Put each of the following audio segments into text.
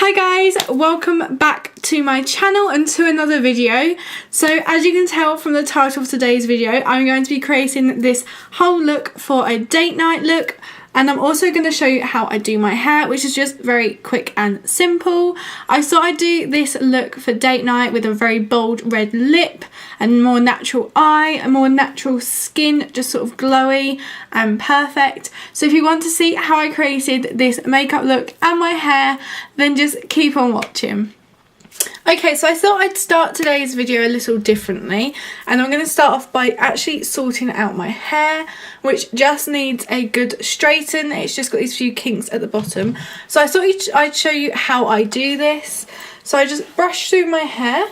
Hi guys, welcome back to my channel and to another video. So as you can tell from the title of today's video, I'm going to be creating this whole look for a date night look, and I'm also going to show you how I do my hair, which is just very quick and simple. I thought I'd do this look for date night with a very bold red lip and more natural eye, a more natural skin, just sort of glowy and perfect. So if you want to see how I created this makeup look and my hair, then just keep on watching. Okay, so I thought I'd start today's video a little differently, and I'm going to start off by actually sorting out my hair, which just needs a good straighten. It's just got these few kinks at the bottom. So I thought I'd show you how I do this. So I just brush through my hair.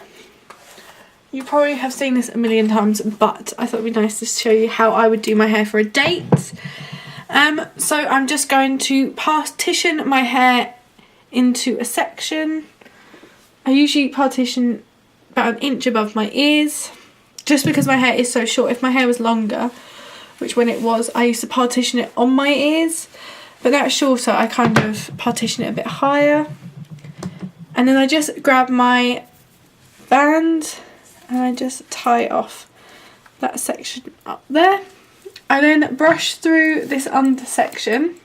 You probably have seen this a million times, but I thought it'd be nice to show you how I would do my hair for a date. So I'm just going to partition my hair into a section. I usually partition about 1 inch above my ears, just because my hair is so short. If my hair was longer, which when it was, I used to partition it on my ears, but now it's shorter, I kind of partition it a bit higher. And then I just grab my band and I just tie off that section up there. I then brush through this under section.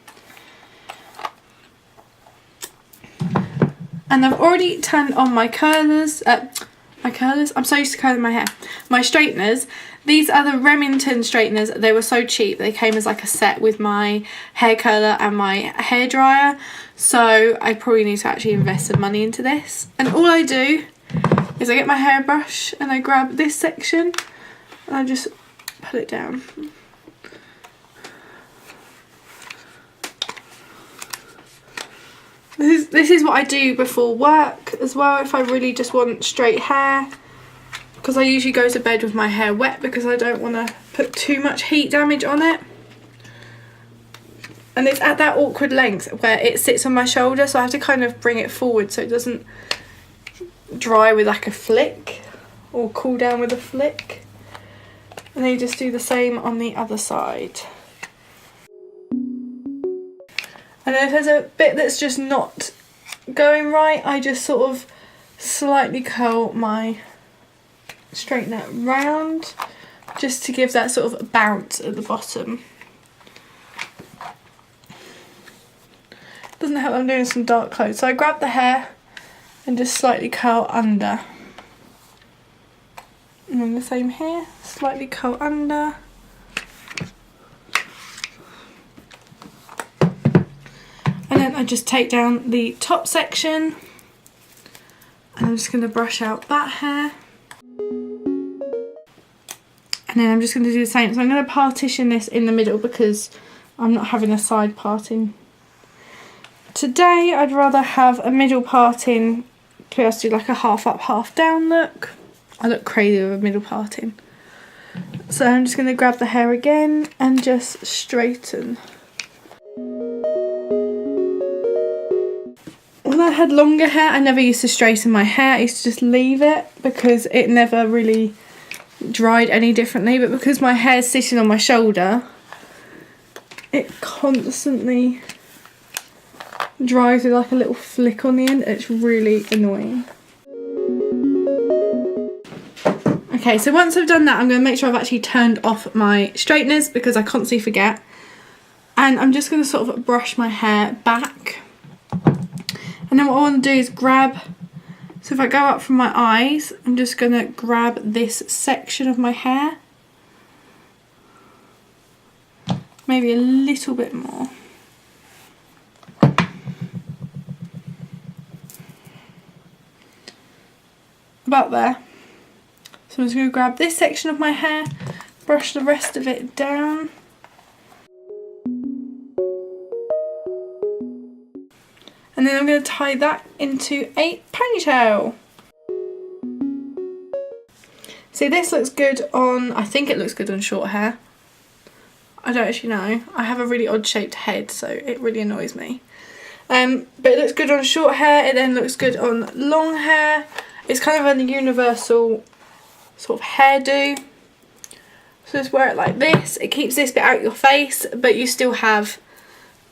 And I've already turned on my curlers. I'm so used to curling my hair. My straighteners. These are the Remington straighteners. They were so cheap. They came as like a set with my hair curler and my hairdryer. So I probably need to actually invest some money into this. And all I do is I get my hairbrush and I grab this section and I just put it down. This is what I do before work as well, if I really just want straight hair, because I usually go to bed with my hair wet because I don't want to put too much heat damage on it. And it's at that awkward length where it sits on my shoulder, so I have to kind of bring it forward so it doesn't dry with like a flick or cool down with a flick. And then you just do the same on the other side. And then if there's a bit that's just not going right, I just sort of slightly curl my straightener round, just to give that sort of bounce at the bottom. Doesn't help I'm doing some dark clothes. So I grab the hair and just slightly curl under. And then the same here, slightly curl under. And then I just take down the top section and I'm just going to brush out that hair. And then I'm just going to do the same. So I'm going to partition this in the middle because I'm not having a side parting today. I'd rather have a middle parting to be able to do like a half up, half down look. I look crazy with a middle parting. So I'm just going to grab the hair again and just straighten. When I had longer hair, I never used to straighten my hair. I used to just leave it because it never really dried any differently. But because my hair's sitting on my shoulder, it constantly dries with like a little flick on the end. It's really annoying. Okay, so once I've done that, I'm going to make sure I've actually turned off my straighteners because I constantly forget. And I'm just going to sort of brush my hair back. And then what I want to do is grab, so if I go up from my eyes, I'm just going to grab this section of my hair. Maybe a little bit more. About there. So I'm just going to grab this section of my hair, brush the rest of it down. And then I'm going to tie that into a ponytail. See, this looks good on, I think it looks good on short hair. I don't actually know. I have a really odd shaped head, so it really annoys me. But it looks good on short hair, it then looks good on long hair. It's kind of a universal sort of hairdo. So just wear it like this. It keeps this bit out your face, but you still have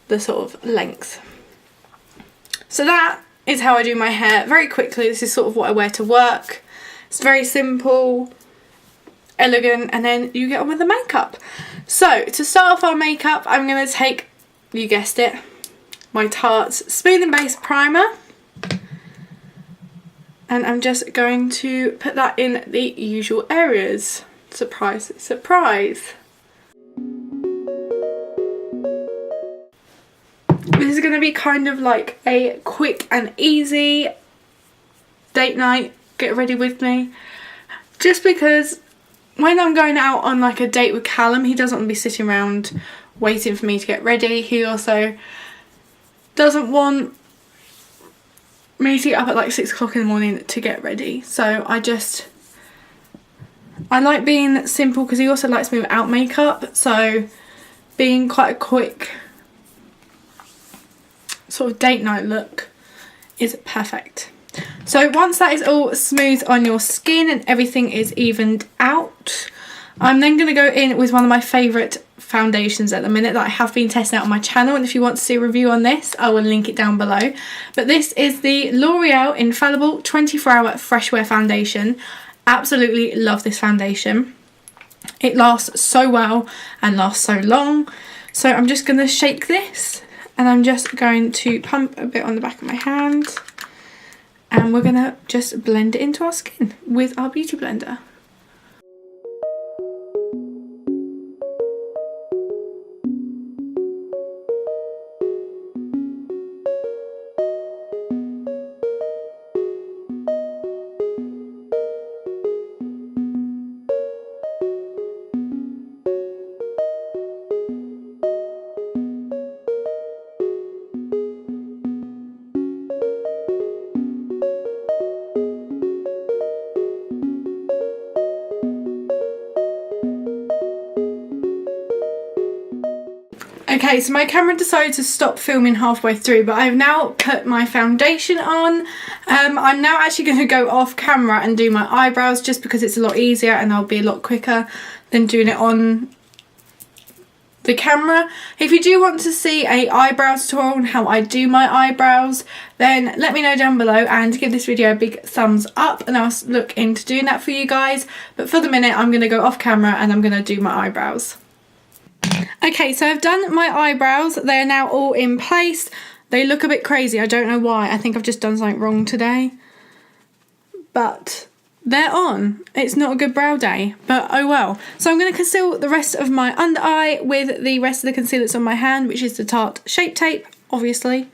the sort of length. So that is how I do my hair very quickly. This is sort of what I wear to work. It's very simple, elegant, and then you get on with the makeup. So to start off our makeup, I'm going to take, you guessed it, my Tarte's Smooth and Base Primer. And I'm just going to put that in the usual areas. Surprise, surprise. This is going to be kind of like a quick and easy date night, get ready with me. Just because when I'm going out on like a date with Callum, he doesn't want to be sitting around waiting for me to get ready. He also doesn't want me to get up at like 6 o'clock in the morning to get ready. So I like being simple because he also likes me without makeup. So being quite a quick sort of date night look is perfect. So once that is all smooth on your skin and everything is evened out, I'm then going to go in with one of my favourite foundations at the minute that I have been testing out on my channel, and if you want to see a review on this, I will link it down below. But this is the L'Oreal Infallible 24-Hour Fresh Wear Foundation. Absolutely love this foundation. It lasts so well and lasts so long. So I'm just going to shake this, and I'm just going to pump a bit on the back of my hand, and we're going to just blend it into our skin with our beauty blender. Okay, so my camera decided to stop filming halfway through, but I've now put my foundation on. I'm now actually going to go off camera and do my eyebrows just because it's a lot easier and I'll be a lot quicker than doing it on the camera. If you do want to see a eyebrow tutorial on how I do my eyebrows, then let me know down below and give this video a big thumbs up and I'll look into doing that for you guys. But for the minute, I'm going to go off camera and I'm going to do my eyebrows. Okay, so I've done my eyebrows. They're now all in place. They look a bit crazy. I don't know why. I think I've just done something wrong today. But they're on. It's not a good brow day, but oh well. So I'm going to conceal the rest of my under eye with the rest of the concealer that's on my hand, which is the Tarte Shape Tape, obviously.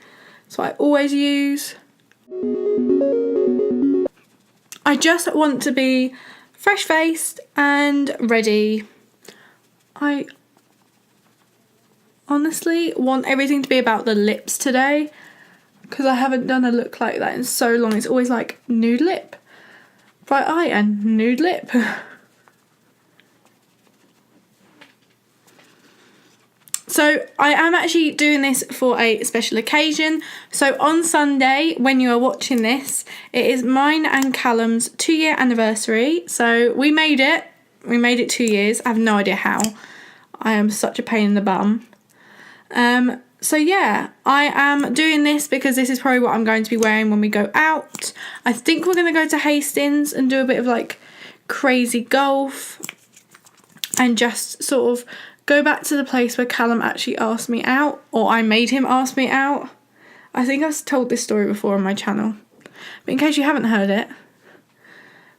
That's what I always use. I just want to be fresh-faced and ready. I honestly want everything to be about the lips today because I haven't done a look like that in so long. It's always like nude lip, bright eye and nude lip. So I am actually doing this for a special occasion. So on Sunday, when you are watching this, it is mine and Callum's 2-year anniversary. So we made it 2 years. I have no idea how. I am such a pain in the bum. So yeah, I am doing this because this is probably what I'm going to be wearing when we go out. I think we're going to go to Hastings and do a bit of like crazy golf and just sort of go back to the place where Callum actually asked me out, or I made him ask me out. I think I've told this story before on my channel, but in case you haven't heard it,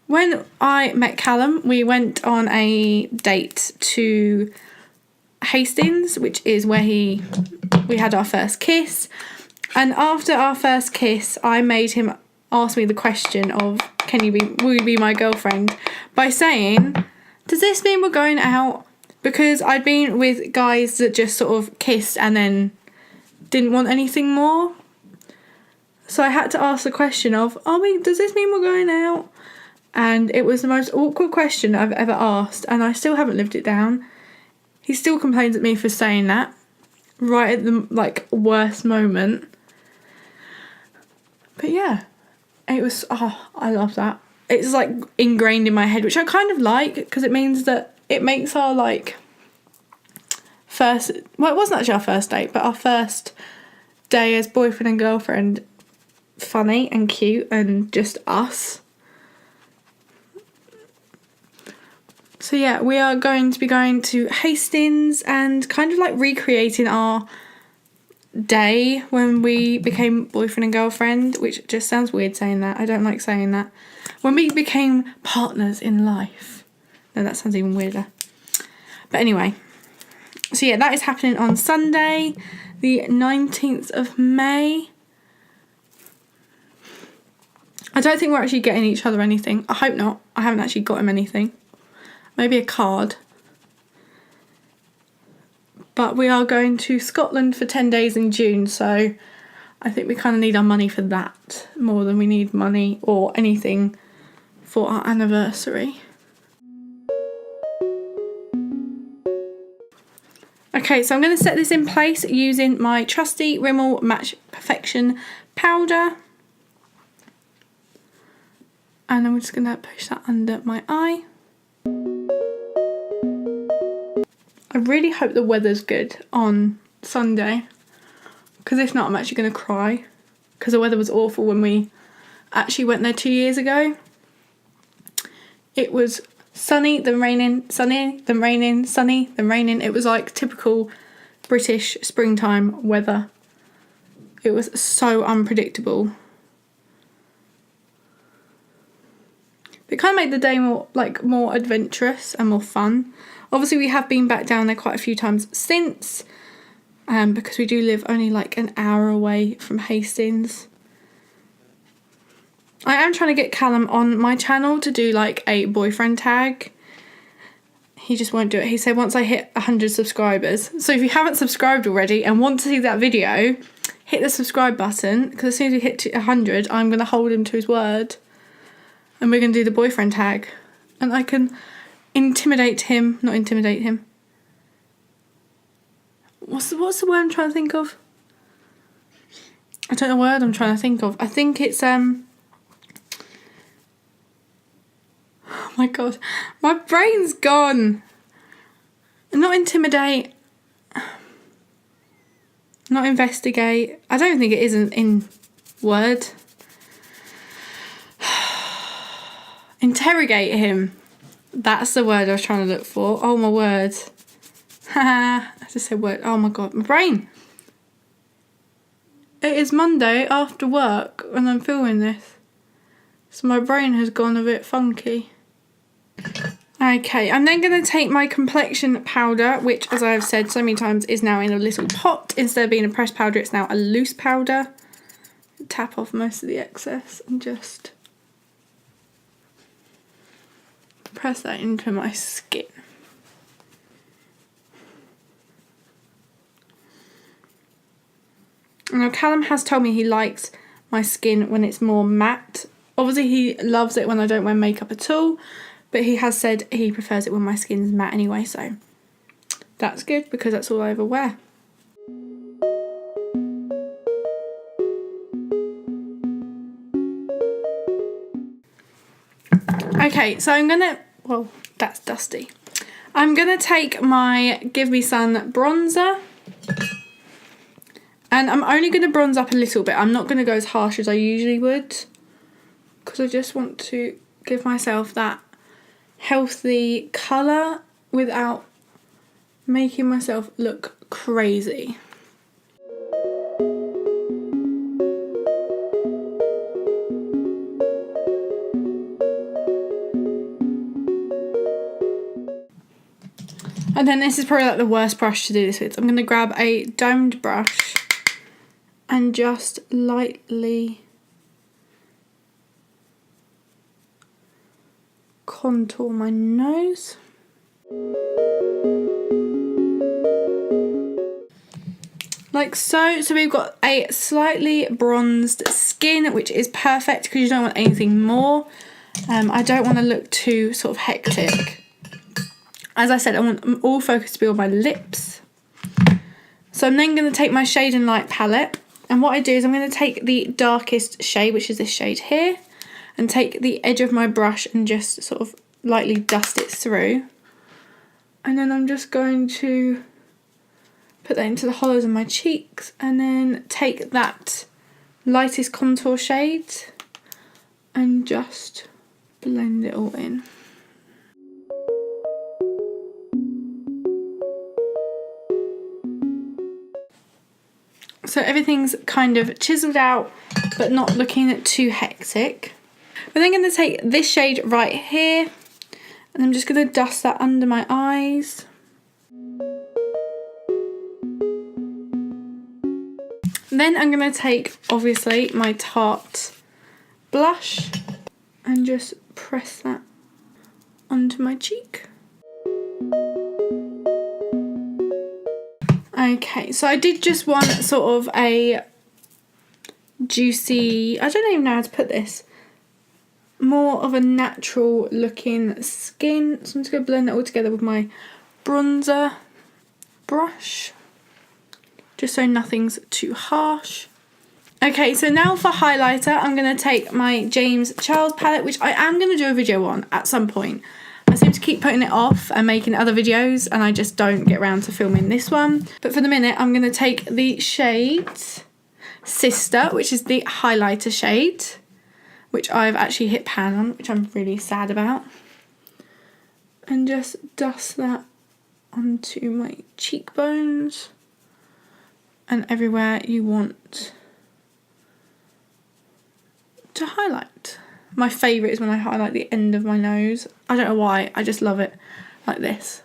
when I met Callum, we went on a date to Hastings, which is where we had our first kiss, and after our first kiss I made him ask me the question of will you be my girlfriend, by saying, does this mean we're going out? Because I'd been with guys that just sort of kissed and then didn't want anything more, so I had to ask the question of, does this mean we're going out? And it was the most awkward question I've ever asked, and I still haven't lived it down. He still complains at me for saying that right at the worst moment. But yeah, it was, I love that. It's like ingrained in my head, which I kind of like because it means that it makes our first, well, it wasn't actually our first date, but our first day as boyfriend and girlfriend funny and cute and just us. So yeah, we are going to be going to Hastings and kind of like recreating our day when we became boyfriend and girlfriend, which just sounds weird saying that. I don't like saying that. When we became partners in life. No, that sounds even weirder. But anyway, so yeah, that is happening on Sunday, the 19th of May. I don't think we're actually getting each other anything. I hope not. I haven't actually got him anything. Maybe a card. But we are going to Scotland for 10 days in June, so I think we kind of need our money for that more than we need money or anything for our anniversary. Okay, so I'm going to set this in place using my trusty Rimmel Match Perfection powder. And I'm just going to push that under my eye. I really hope the weather's good on Sunday, because if not, I'm actually going to cry, because the weather was awful when we actually went there 2 years ago. It was sunny, then raining, sunny, then raining, sunny, then raining. It was like typical British springtime weather. It was so unpredictable. It kind of made the day more adventurous and more fun. Obviously, we have been back down there quite a few times since, because we do live only like an hour away from Hastings. I am trying to get Callum on my channel to do like a boyfriend tag. He just won't do it. He said once I hit 100 subscribers. So if you haven't subscribed already and want to see that video, hit the subscribe button, because as soon as we hit 100, I'm going to hold him to his word. And we're going to do the boyfriend tag. And I can intimidate him. Not intimidate him. What's the word I'm trying to think of? I don't know what word I'm trying to think of. I think it's oh my god, my brain's gone. Not intimidate. Not investigate. I don't think it is in word. Interrogate him. That's the word I was trying to look for. Oh my word. Haha. I just said word. Oh my god, my brain. It is Monday after work when I'm filming this, so my brain has gone a bit funky. Okay, I'm then going to take my complexion powder, which, as I have said so many times, is now in a little pot. Instead of being a pressed powder, it's now a loose powder. Tap off most of the excess and just press that into my skin. Now Callum has told me he likes my skin when it's more matte. Obviously he loves it when I don't wear makeup at all, but he has said he prefers it when my skin's matte anyway, so that's good because that's all I ever wear. Okay, so I'm gonna, well, that's dusty. I'm gonna take my Give Me Sun bronzer, and I'm only gonna bronze up a little bit. I'm not gonna go as harsh as I usually would, because I just want to give myself that healthy colour without making myself look crazy. And then this is probably like the worst brush to do this with. I'm going to grab a domed brush and just lightly contour my nose. Like so. So we've got a slightly bronzed skin, which is perfect because you don't want anything more. I don't want to look too sort of hectic. As I said, I want all focus to be on my lips. So I'm then going to take my Shade and Light palette. And what I do is I'm going to take the darkest shade, which is this shade here, and take the edge of my brush and just sort of lightly dust it through. And then I'm just going to put that into the hollows of my cheeks and then take that lightest contour shade and just blend it all in. So everything's kind of chiseled out, but not looking too hectic. We're then going to take this shade right here, and I'm just going to dust that under my eyes. Then I'm going to take, obviously, my Tarte blush and just press that onto my cheek. Okay, so I did just want sort of a juicy, I don't even know how to put this, more of a natural looking skin. So I'm just going to blend that all together with my bronzer brush, just so nothing's too harsh. Okay, so now for highlighter, I'm going to take my James Charles palette, which I am going to do a video on at some point. I seem to keep putting it off and making other videos, and I just don't get around to filming this one. But for the minute, I'm going to take the shade Sister, which is the highlighter shade, which I've actually hit pan on, which I'm really sad about. And just dust that onto my cheekbones and everywhere you want to highlight. My favourite is when I highlight the end of my nose. I don't know why, I just love it like this.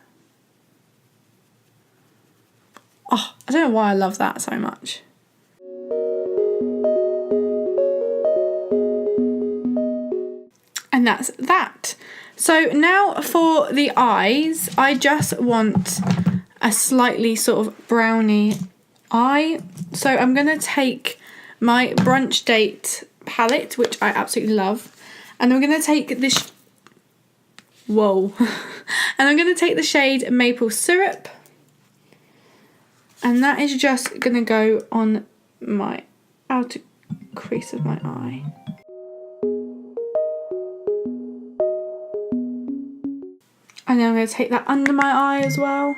Oh, I don't know why I love that so much. And that's that. So now for the eyes, I just want a slightly sort of browny eye. So I'm going to take my Brunch Date palette, which I absolutely love. And I'm going to take this, whoa, and I'm going to take the shade Maple Syrup, and that is just going to go on my outer crease of my eye. And then I'm going to take that under my eye as well.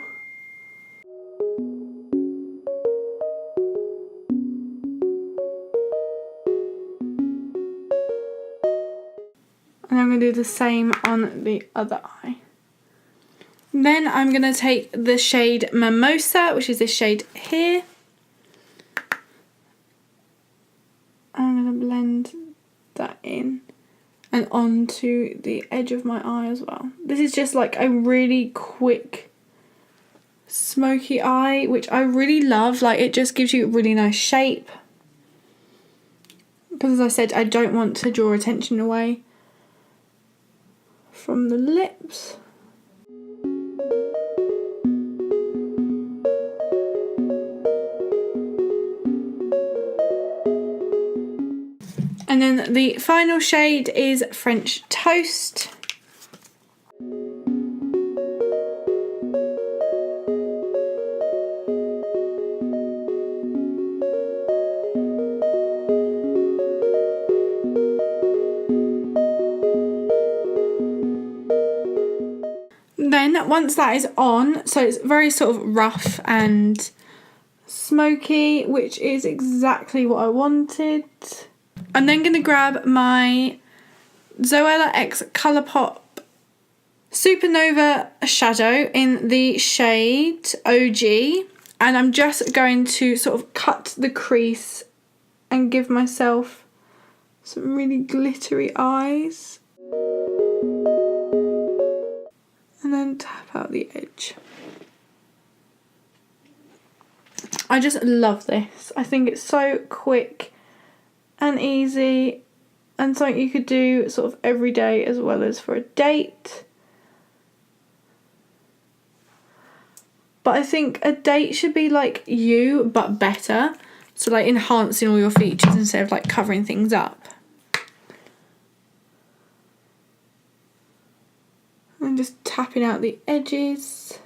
And I'm going to do the same on the other eye. Then I'm going to take the shade Mimosa, which is this shade here. I'm going to blend that in and onto the edge of my eye as well. This is just like a really quick smoky eye, which I really love. Like, it just gives you a really nice shape. Because as I said, I don't want to draw attention away from the lips. And then the final shade is French Toast. Then once that is on, so it's very sort of rough and smoky, which is exactly what I wanted. I'm then going to grab my Zoella X Colourpop Supernova Shadow in the shade OG, and I'm just going to sort of cut the crease and give myself some really glittery eyes. And then tap out the edge. I just love this. I think it's so quick and easy, and something you could do sort of every day as well as for a date. But I think a date should be like you, but better. So like enhancing all your features instead of like covering things up. And just tapping out the edges.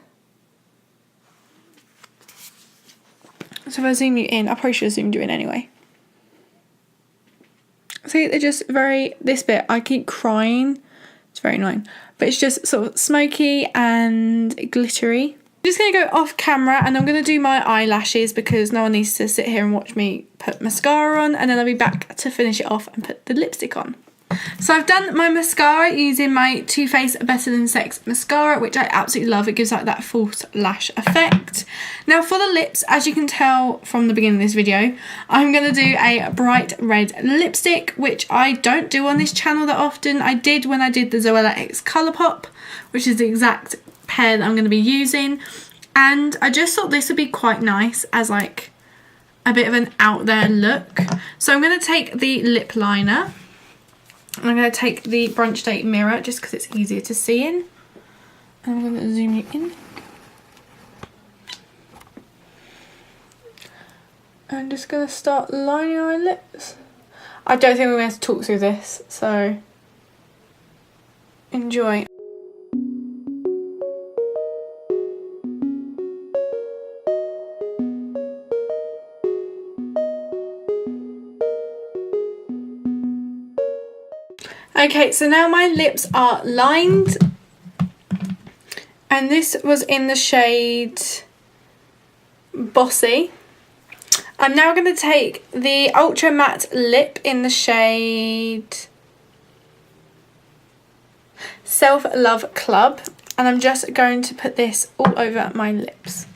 So if I zoom you in, I probably should have zoomed you in anyway. See, they're just very, this bit, I keep crying. It's very annoying. But it's just sort of smoky and glittery. I'm just going to go off camera and I'm going to do my eyelashes because no one needs to sit here and watch me put mascara on, and then I'll be back to finish it off and put the lipstick on. So I've done my mascara using my Too Faced Better Than Sex mascara, which I absolutely love. It gives like that false lash effect. Now for the lips, as you can tell from the beginning of this video, I'm going to do a bright red lipstick, which I don't do on this channel that often. I did when I did the Zoella X Colourpop, which is the exact pair that I'm going to be using. And I just thought this would be quite nice as like a bit of an out there look. So I'm going to take the lip liner. I'm going to take the Brunch Date mirror just because it's easier to see in. And I'm going to zoom you in. I'm just going to start lining my lips. I don't think we're going to talk through this, so enjoy. Okay, so now my lips are lined, and this was in the shade Bossy. I'm now going to take the Ultra Matte Lip in the shade Self Love Club, and I'm just going to put this all over my lips.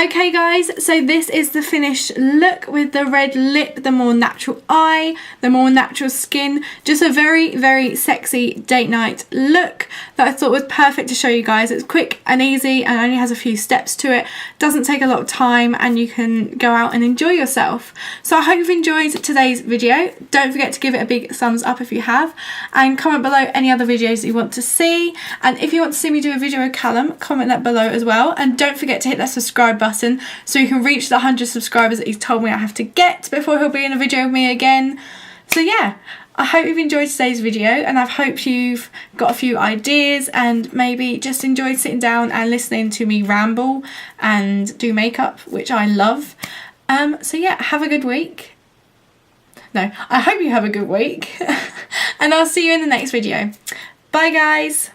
Okay guys, so this is the finished look with the red lip, the more natural eye, the more natural skin. Just a very, very sexy date night look that I thought was perfect to show you guys. It's quick and easy and only has a few steps to it. Doesn't take a lot of time and you can go out and enjoy yourself. So I hope you've enjoyed today's video. Don't forget to give it a big thumbs up if you have, and comment below any other videos that you want to see. And if you want to see me do a video with Callum, comment that below as well. And don't forget to hit that subscribe button so you can reach the 100 subscribers that he's told me I have to get before he'll be in a video with me again. So yeah, I hope you've enjoyed today's video, and I hope you've got a few ideas and maybe just enjoyed sitting down and listening to me ramble and do makeup, which I love. So yeah, have a good week. No, I hope you have a good week and I'll see you in the next video. Bye guys.